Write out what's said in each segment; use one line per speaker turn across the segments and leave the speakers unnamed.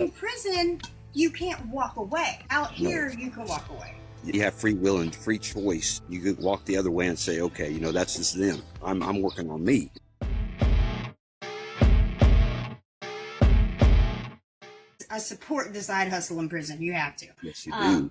In prison, you can't walk away. Out here, you can walk away.
You have free will and free choice. You could walk the other way and say, okay, you know, that's just them. I'm working on me.
I support the side hustle in prison. You have to.
Yes, you do.
I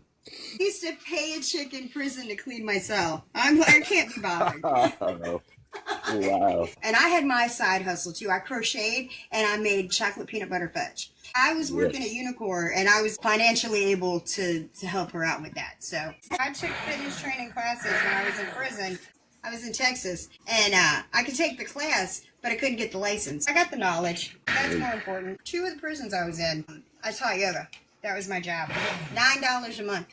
used to pay a chick in prison to clean my cell. I can't be bothered.
Oh, wow.
And I had my side hustle too. I crocheted and I made chocolate peanut butter fudge. I was working at Unicor and I was financially able to help her out with that. So I took fitness training classes when I was in prison. I was in Texas and I could take the class, but I couldn't get the license. I got the knowledge. That's more important. 2 of the prisons I was in, I taught yoga. That was my job. $9 a month.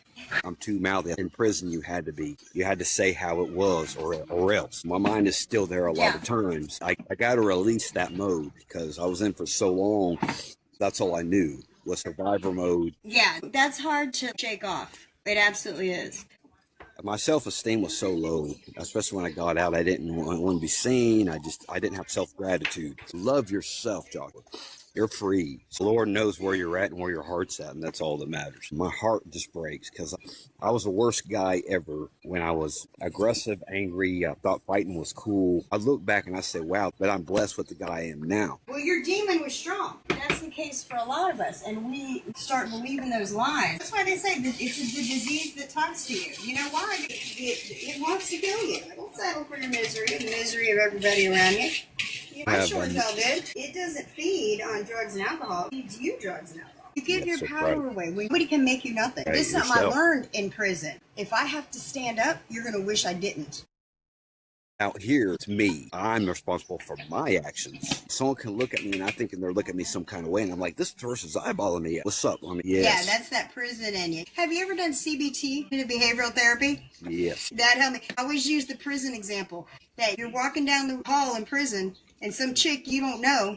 I'm too mouthy. In prison, you had to say how it was or else. My mind is still there a lot of times. I got to release that mode because I was in for so long. That's all I knew was survivor mode. Yeah,
that's hard to shake off. It absolutely is.
My self-esteem was so low, especially when I got out. I didn't want to be seen. I didn't have self-gratitude. Love yourself, Joshua. You're free. The Lord knows where you're at and where your heart's at, and that's all that matters. My heart just breaks because I was the worst guy ever when I was aggressive, angry. I thought fighting was cool. I look back and I say, wow, but I'm blessed with the guy I am now.
Well, your demon was strong. That's the case for a lot of us, and we start believing those lies. That's why they say that it's the disease that talks to you. You know why? It wants to kill you. Don't settle for your misery, the misery of everybody around you. I sure as hell did. It doesn't feed on drugs and alcohol. It feeds you drugs and alcohol. You give your power away. Nobody can make you nothing. This is something I learned in prison. If I have to stand up, you're going to wish I didn't.
Out here, it's me. I'm responsible for my actions. Someone can look at me and I think they're looking at me some kind of way, and I'm like, this person's eyeballing me. What's up? I mean, yes.
Yeah, that's that prison in you. Have you ever done CBT, behavioral therapy?
Yes.
That helped me. I always use the prison example. That you're walking down the hall in prison, and some chick you don't know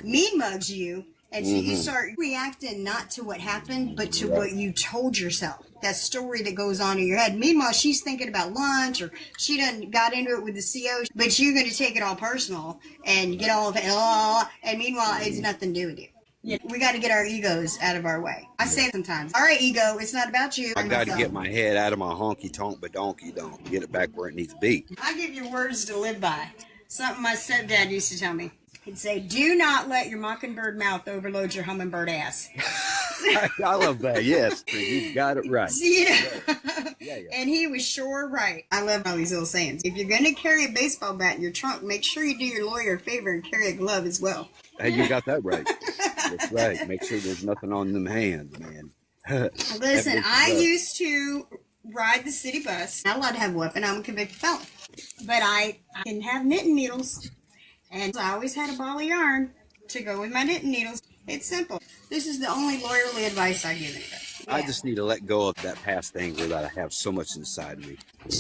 mean mugs you, and so you start reacting not to what happened, but to what you told yourself. That story that goes on in your head. Meanwhile, she's thinking about lunch, or she done got into it with the CO, but you're going to take it all personal and get all of it. And meanwhile, it's nothing to do with you. Yeah. We got to get our egos out of our way. I say sometimes, all right, ego, it's not about you.
I got to get my head out of my honky tonk, but donkey don't. Get it back where it needs to be.
I give you words to live by. Something my stepdad used to tell me. He'd say, do not let your mockingbird mouth overload your hummingbird ass.
I love that. Yes, you got it right.
See, And he was sure right. I love all these little sayings. If you're going to carry a baseball bat in your trunk, make sure you do your lawyer a favor and carry a glove as well.
Hey, you got that right. That's right. Make sure there's nothing on them hands, man.
Listen, I used to ride the city bus. Not allowed to have a weapon. I'm a convicted felon. But I can have knitting needles. And I always had a ball of yarn to go with my knitting needles. It's simple. This is the only lawyerly advice I give anybody. Yeah.
I just need to let go of that past anger that I have so much inside of me.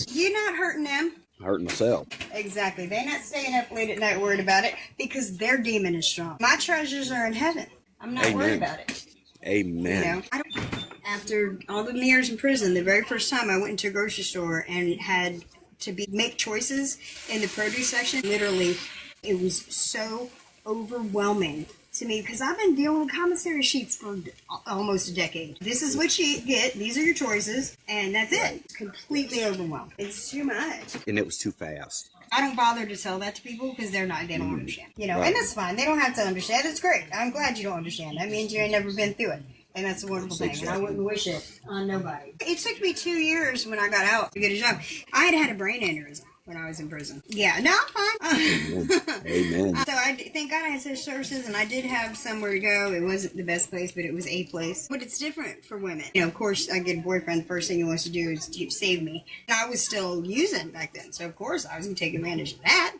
You're not hurting them.
I'm hurting myself.
Exactly. They're not staying up late at night worried about it because their demon is strong. My treasures are in heaven. I'm not worried about it.
Amen.
You know, after all the years in prison, the very first time I went into a grocery store and had to make choices in the produce section, literally, it was so overwhelming to me because I've been dealing with commissary sheets for almost a decade. This is what you get. These are your choices. And that's it. It's completely overwhelmed. It's too much.
And it was too fast.
I don't bother to tell that to people because they don't understand. You know, and that's fine. They don't have to understand. It's great. I'm glad you don't understand. That means you ain't never been through it. And that's a wonderful thing. And I wouldn't wish it on nobody. It took me 2 years when I got out to get a job. I had a brain aneurysm when I was in prison. Yeah, no, I'm fine.
Amen.
So thank God I had such services, and I did have somewhere to go. It wasn't the best place, but it was a place. But it's different for women. You know, of course, I get a boyfriend. The first thing he wants to do is to save me. And I was still using back then, so of course I was going to take advantage of that.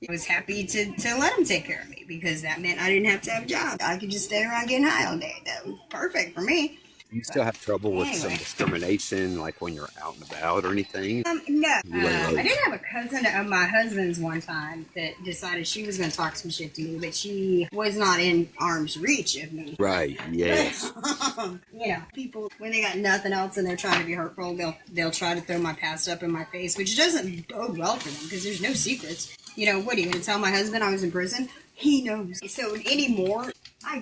I was happy to let him take care of me because that meant I didn't have to have a job. I could just stay around getting high all day. That was perfect for me.
You still have trouble with some discrimination, like when you're out and about or anything?
No. I did have a cousin of my husband's one time that decided she was going to talk some shit to me, but she was not in arm's reach of me.
Right, yes.
You know, people, when they got nothing else and they're trying to be hurtful, they'll try to throw my past up in my face, which doesn't bode well for them because there's no secrets. You know, what are you going to tell my husband I was in prison? He knows. So anymore,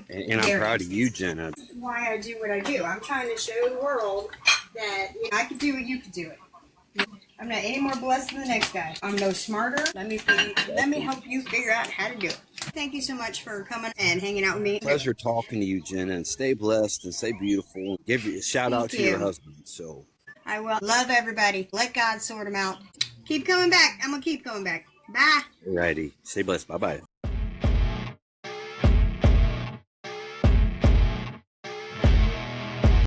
And I'm proud of you, Jenna.
Why I do what I do. I'm trying to show the world that I can do it, you can do it. I'm not any more blessed than the next guy. I'm no smarter. Let me help you figure out how to do it. Thank you so much for coming and hanging out with me.
Pleasure talking to you, Jenna, and stay blessed and stay beautiful. Give you a shout out to your husband. So
I will. Love everybody. Let God sort them out. Keep coming back. I'm gonna keep coming back. Bye.
righty. Stay blessed. Bye bye.